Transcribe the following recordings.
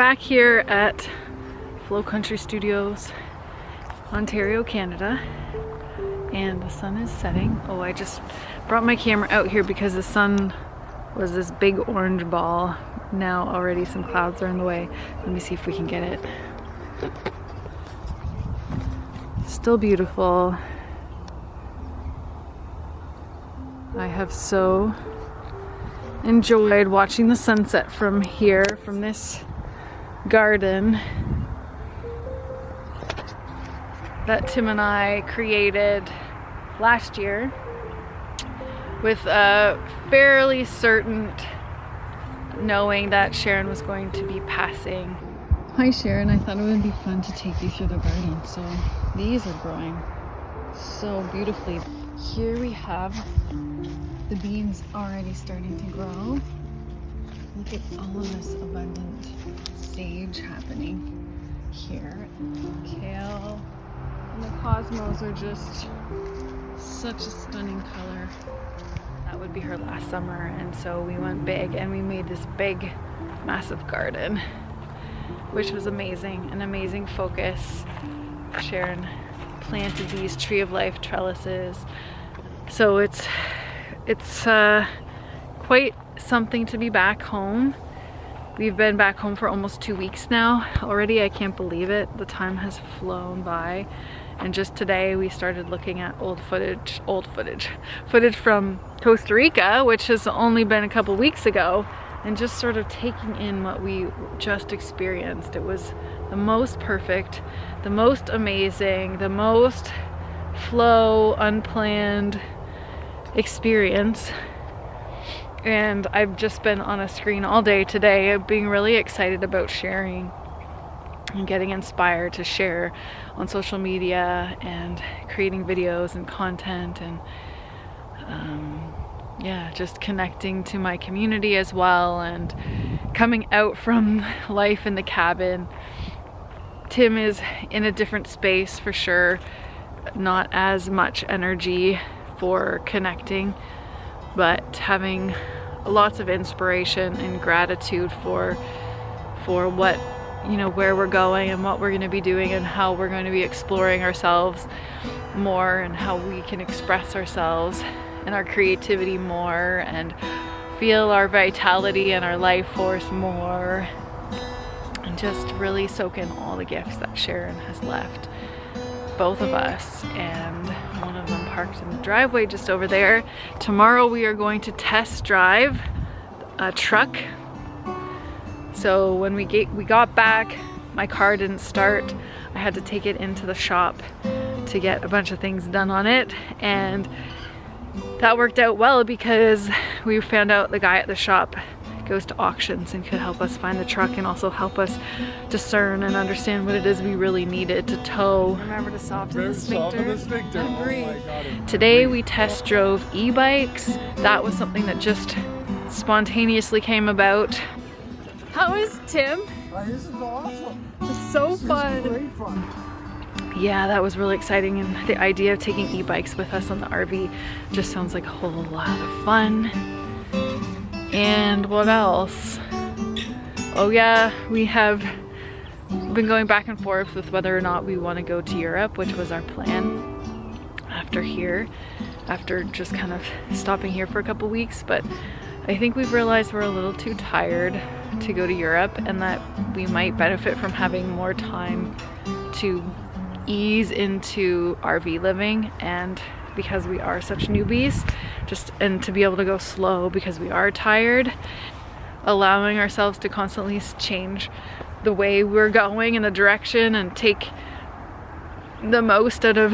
back here at Flow Country Studios, Ontario, Canada, and the sun is setting. Oh, I just brought my camera out here because the sun was this big orange ball. Now already some clouds are in the way. Let me see if we can get it. Still beautiful. I have so enjoyed watching the sunset from here, from this garden that Tim and I created last year with a fairly certain knowing that Sharon was going to be passing. Hi Sharon, I thought it would be fun to take you through the garden. So these are growing so beautifully. Here we have the beans already starting to grow. Look at all of this abundant sage happening here. Kale and the cosmos are just such a stunning color. That would be her last summer, and so we went big and we made this big, massive garden, which was amazing, an amazing focus. Sharon planted these Tree of Life trellises. So it's quite something to be back home. We've been back home for almost 2 weeks now already. I can't believe it. The time has flown by. And just today we started looking at footage from Costa Rica, which has only been a couple weeks ago, and just sort of taking in what we just experienced. It was the most perfect, the most amazing, the most flow, unplanned experience. And I've just been on a screen all day today, being really excited about sharing and getting inspired to share on social media and creating videos and content, and yeah, just connecting to my community as well, and coming out from life in the cabin. Tim is in a different space for sure, not as much energy for connecting, but having lots of inspiration and gratitude for what, you know, where we're going and what we're going to be doing and how we're going to be exploring ourselves more, and how we can express ourselves and our creativity more and feel our vitality and our life force more, and just really soak in all the gifts that Sharon has left both of us. And one of them parked in the driveway just over there. Tomorrow we are going to test drive a truck. So when we got back, my car didn't start. I had to take it into the shop to get a bunch of things done on it, and that worked out well because we found out the guy at the shop goes to auctions and could help us find the truck and also help us discern and understand what it is we really needed to tow. Remember to soften the sphincter and breathe. Oh my God. Today we test drove e-bikes. That was something that just spontaneously came about. How is Tim? This is awesome. It's so fun. Great fun. Yeah, that was really exciting, and the idea of taking e-bikes with us on the RV just sounds like a whole lot of fun. And what else? Oh yeah, we have been going back and forth with whether or not we want to go to Europe, which was our plan after just kind of stopping here for a couple weeks. But I think we've realized we're a little too tired to go to Europe, and that we might benefit from having more time to ease into RV living, and because we are such newbies, and to be able to go slow because we are tired, allowing ourselves to constantly change the way we're going in the direction and take the most out of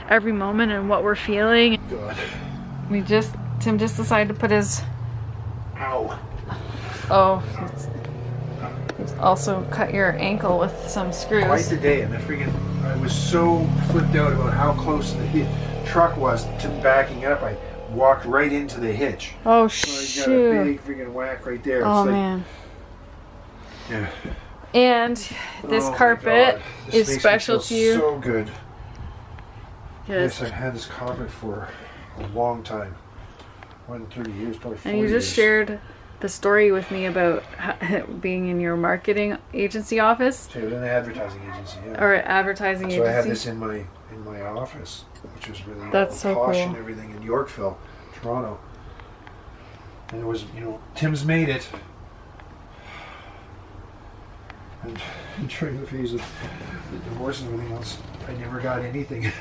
every moment and what we're feeling. God. Tim just decided to put his, Ow. oh, he's also cut your ankle with some screws. Twice a day, and I was so flipped out about how close the truck was to backing up. I walked right into the hitch. Oh so I got a big freaking whack right there. Oh it's like, man. Yeah. And this carpet is special to you. So good. Yes. Yes, I've had this carpet for a long time. More than 30 years, probably 40 And you just years. shared the story with me about being in your marketing agency office. So it was an advertising agency, yeah. Or advertising agency. So I had this in my office, which was really That's so posh cool. and everything in Yorkville, Toronto. And it was, Tim's made it. And during the phase of the divorce and everything else, I never got anything.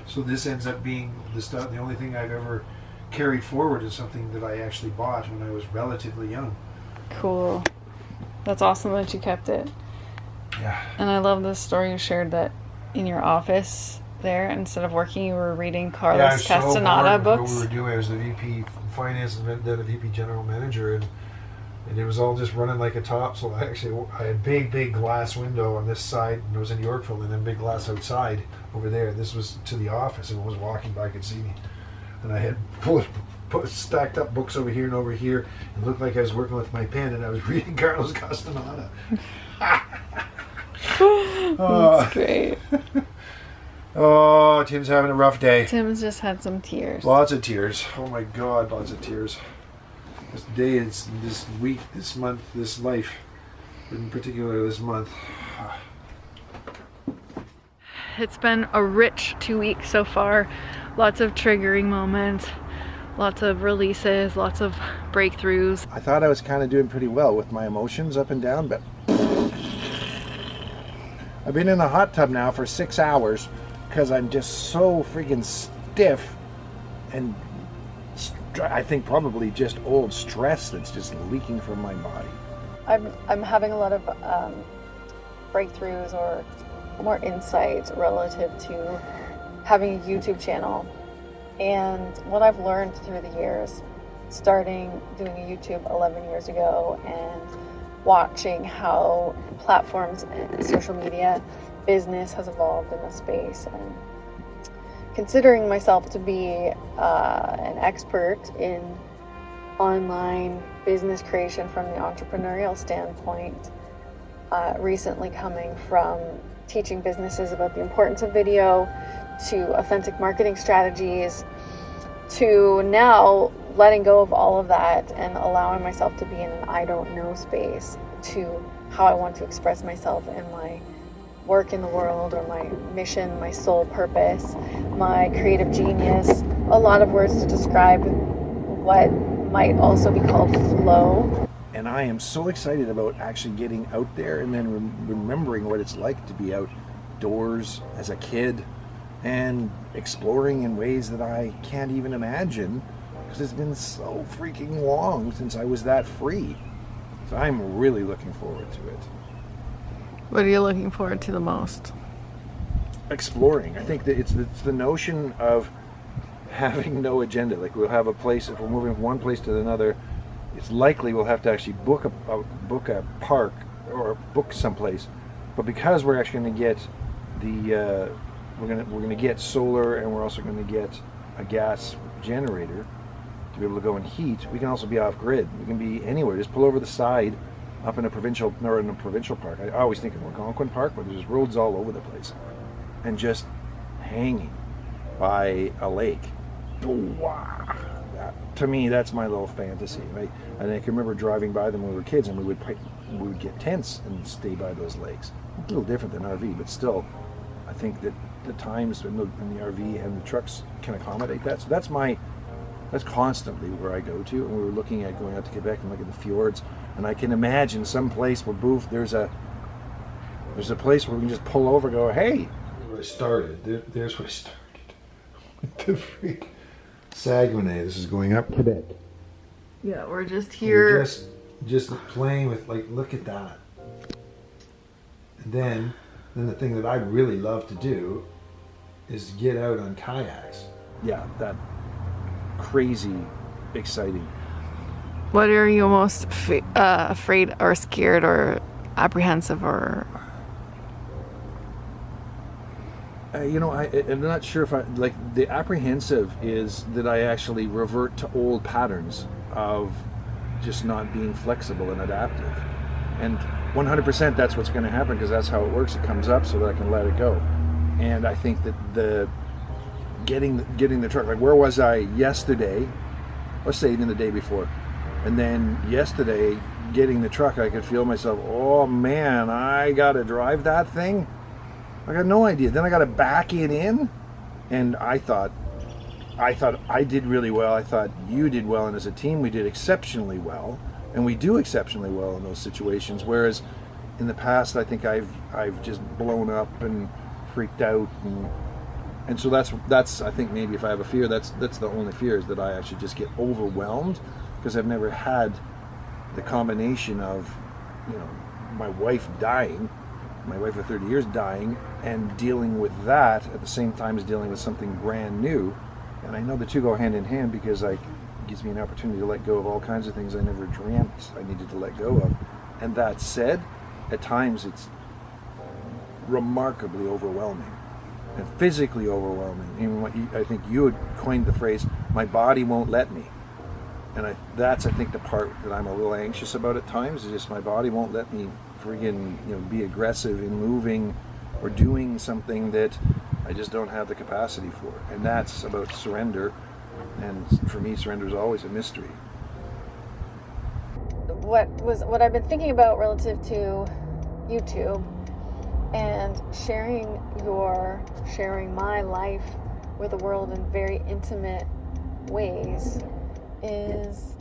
So this ends up being the only thing I've ever carried forward is something that I actually bought when I was relatively young. Cool. That's awesome that you kept it. Yeah. And I love the story you shared that in your office there, instead of working, you were reading Carlos Castaneda books. What we were doing, I was the VP Finance and then a VP General Manager, and it was all just running like a top. So I had big glass window on this side, and it was in Yorkville, and then big glass outside over there. This was to the office, and when I was walking by, I could see me. And I had stacked up books over here and over here. It looked like I was working with my pen, and I was reading Carlos Castaneda. That's great. Oh, Tim's having a rough day. Tim's just had some tears. Lots of tears. Oh my God, lots of tears. This day, this week, this month, this life, in particular this month. It's been a rich 2 weeks so far. Lots of triggering moments, lots of releases, lots of breakthroughs. I thought I was kind of doing pretty well with my emotions up and down, but I've been in the hot tub now for 6 hours because I'm just so freaking stiff, and I think probably just old stress that's just leaking from my body. I'm having a lot of breakthroughs or more insight relative to having a YouTube channel, and what I've learned through the years, starting doing a YouTube 11 years ago and watching how platforms and social media business has evolved in the space, and considering myself to be an expert in online business creation from the entrepreneurial standpoint, recently coming from teaching businesses about the importance of video to authentic marketing strategies to now letting go of all of that and allowing myself to be in an I don't know space to how I want to express myself in my work in the world, or my mission, my soul purpose, my creative genius. A lot of words to describe what might also be called flow. And I am so excited about actually getting out there and then remembering what it's like to be outdoors as a kid and exploring in ways that I can't even imagine, because it's been so freaking long since I was that free. So I'm really looking forward to it. What are you looking forward to the most? Exploring. I think that it's the notion of having no agenda. Like, we'll have a place, if we're moving from one place to another, it's likely we'll have to actually book a park or book someplace. But because we're actually going to get we're going to get solar, and we're also going to get a gas generator to be able to go and heat, we can also be off grid. We can be anywhere. Just pull over the side up in a provincial park. I always think of Algonquin Park, but there's roads all over the place, and just hanging by a lake. Wow. To me, that's my little fantasy, right? And I can remember driving by them when we were kids, and we would get tents and stay by those lakes. A little different than RV, but still, I think that the times in the RV and the trucks can accommodate that. So that's constantly where I go to. And we were looking at going out to Quebec and look at the fjords, and I can imagine some place where there's a place where we can just pull over and go, hey, where I started. There's where I started. The freak Saguenay. This is going up Quebec. Yeah, we're just here. We're just playing with, like, look at that. And then the thing that I'd really love to do is get out on kayaks. Yeah, that crazy exciting. What are you most afraid or scared or apprehensive or? I'm not sure if the apprehensive is that I actually revert to old patterns of just not being flexible and adaptive. And 100% that's what's going to happen, because that's how it works. It comes up so that I can let it go. And I think that getting the truck, like, where was I yesterday? Let's say even the day before. And then yesterday, getting the truck, I could feel myself, oh man, I gotta drive that thing? I got no idea. Then I gotta back it in, and I thought I did really well. I thought you did well, and as a team we did exceptionally well, and we do exceptionally well in those situations. Whereas in the past, I think I've just blown up and freaked out, and so that's I think maybe if I have a fear, that's the only fear, is that I actually just get overwhelmed, because I've never had the combination of, you know, my wife dying, my wife of 30 years dying, and dealing with that at the same time as dealing with something brand new. And I know the two go hand in hand, because it gives me an opportunity to let go of all kinds of things I never dreamt I needed to let go of. And that said, at times it's remarkably overwhelming and physically overwhelming. Even I think you had coined the phrase, my body won't let me. And that's I think the part that I'm a little anxious about at times, is just my body won't let me friggin', you know, be aggressive in moving or doing something that I just don't have the capacity for. And that's about surrender. And for me, surrender is always a mystery. What I've been thinking about relative to YouTube and sharing my life with the world in very intimate ways, is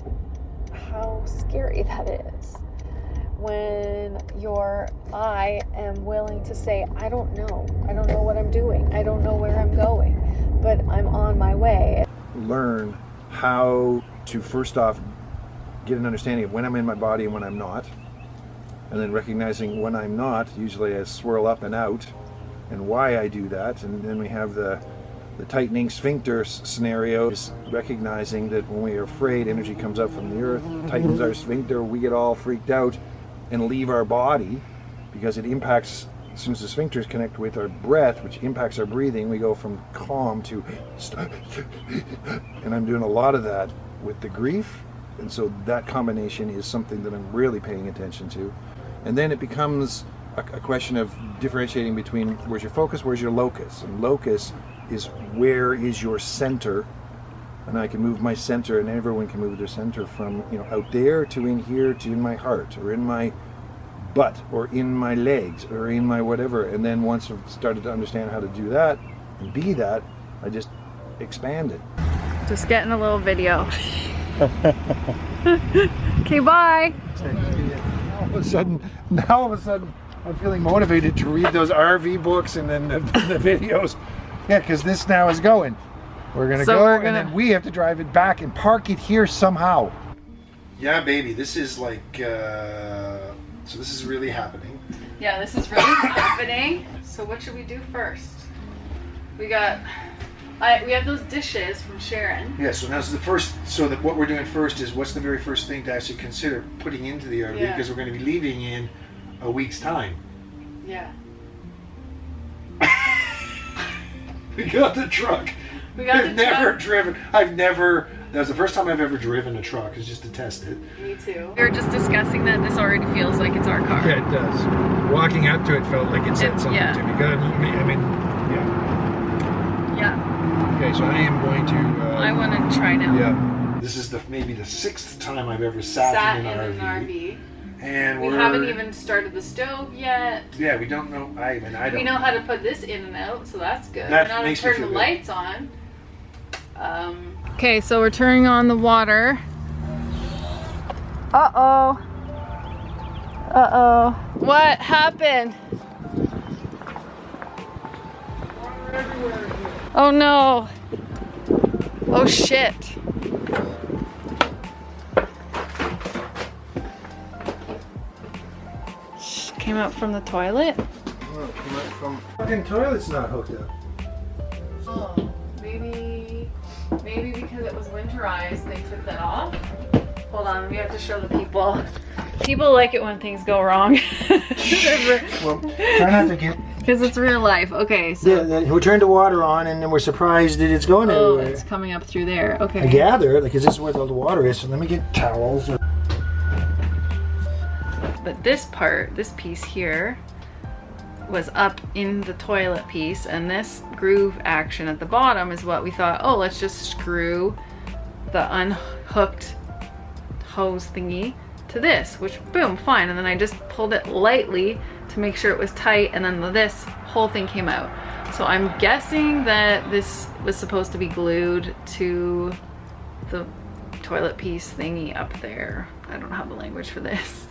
how scary that is. When I am willing to say, I don't know what I'm doing, I don't know where I'm going, but I'm on my way. Learn how to first off get an understanding of when I'm in my body and when I'm not, and then recognizing when I'm not, usually I swirl up and out, and why I do that. And then we have the tightening sphincter scenario, is recognizing that when we are afraid, energy comes up from the earth, tightens our sphincter, we get all freaked out and leave our body, because it impacts, as soon as the sphincters connect with our breath, which impacts our breathing, we go from calm to and I'm doing a lot of that with the grief. And so that combination is something that I'm really paying attention to. And then it becomes a question of differentiating between where's your focus, where's your locus. And locus is where is your center, and I can move my center, and everyone can move their center from, you know, out there to in here to in my heart, or in my butt, or in my legs, or in my whatever. And then once I've started to understand how to do that and be that, I just expand it. Just getting a little video. Okay, bye. Now all of a sudden, I'm feeling motivated to read those RV books and then the videos. Yeah, because this now is going. We're gonna and then we have to drive it back and park it here somehow. Yeah, baby, this is like, so this is really happening. Yeah, this is really happening. So what should we do first? We have those dishes from Sharon. Yeah, so now's the first, so that what we're doing first is, what's the very first thing to actually consider putting into the RV, because we're going to be leaving in a week's time. Yeah. We got the truck. I've never, that was the first time I've ever driven a truck, is just to test it. Me too. We were just discussing that this already feels like it's our car. Yeah, it does. Walking up to it felt like it said something to me. I mean, yeah. Yeah. Okay, so I am going to... I want to try now. Yeah. This is maybe the 6th time I've ever sat in an RV. And we haven't even started the stove yet. Yeah, we don't know. I don't. We know how to put this in and out, so that's good. That we know how to turn the lights on. Okay, so we're turning on the water. Uh-oh. Uh-oh. What happened? Water everywhere. Oh no. Oh shit. Came out from the toilet? Oh, it came out from... Fucking toilet's not hooked up. Oh, maybe because it was winterized, they took that off. Hold on, we have to show the people. People like it when things go wrong. Well, try not to get... Because it's real life. Okay, so... Yeah, we turned the water on and then we're surprised that it's going everywhere. Oh, it's coming up through there. Okay. I gather, because this is where all the water is, so let me get towels. But this part, this piece here, was up in the toilet piece, and this groove action at the bottom is what we thought, oh, let's just screw the unhooked hose thingy to this, which boom, fine. And then I just pulled it lightly to make sure it was tight, and then this whole thing came out. So I'm guessing that this was supposed to be glued to the toilet piece thingy up there. I don't have the language for this.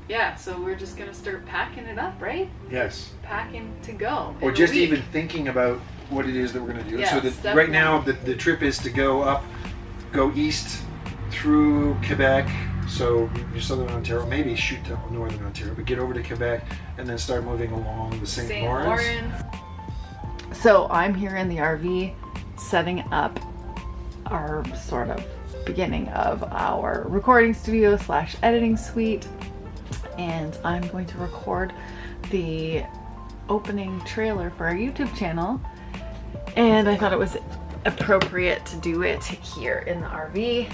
Yeah, so we're just gonna start packing it up, right? Yes. Packing to go. Or just even thinking about what it is that we're going to do. Yeah, so right now the trip is to go east through Quebec, so you're southern Ontario, maybe shoot to northern Ontario, but get over to Quebec and then start moving along the St. Lawrence. So I'm here in the RV setting up our sort of beginning of our recording studio / editing suite, and I'm going to record the opening trailer for our YouTube channel, and I thought it was appropriate to do it here in the RV.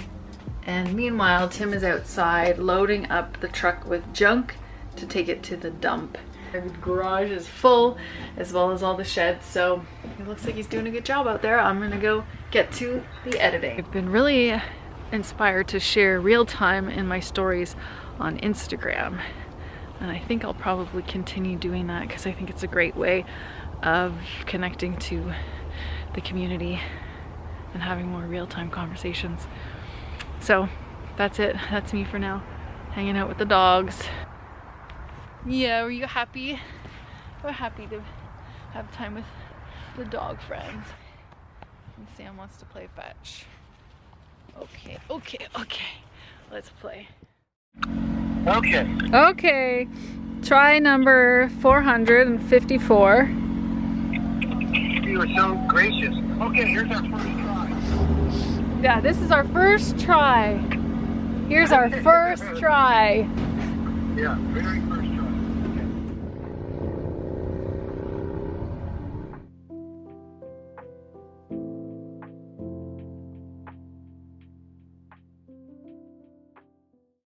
And meanwhile, Tim is outside loading up the truck with junk to take it to the dump. The garage is full, as well as all the sheds, so it looks like he's doing a good job out there. I'm gonna go get to the editing. I've been really inspired to share real time in my stories on Instagram, and I think I'll probably continue doing that because I think it's a great way of connecting to the community and having more real-time conversations. So that's it. That's me for now, hanging out with the dogs. Yeah, were you happy? We're happy to have time with the dog friends. And Sam wants to play fetch. Okay. Let's play. Okay. Try number 454. You were so gracious. Okay, here's our first try. Yeah, this is our first try. Here's our first try. Yeah, very good.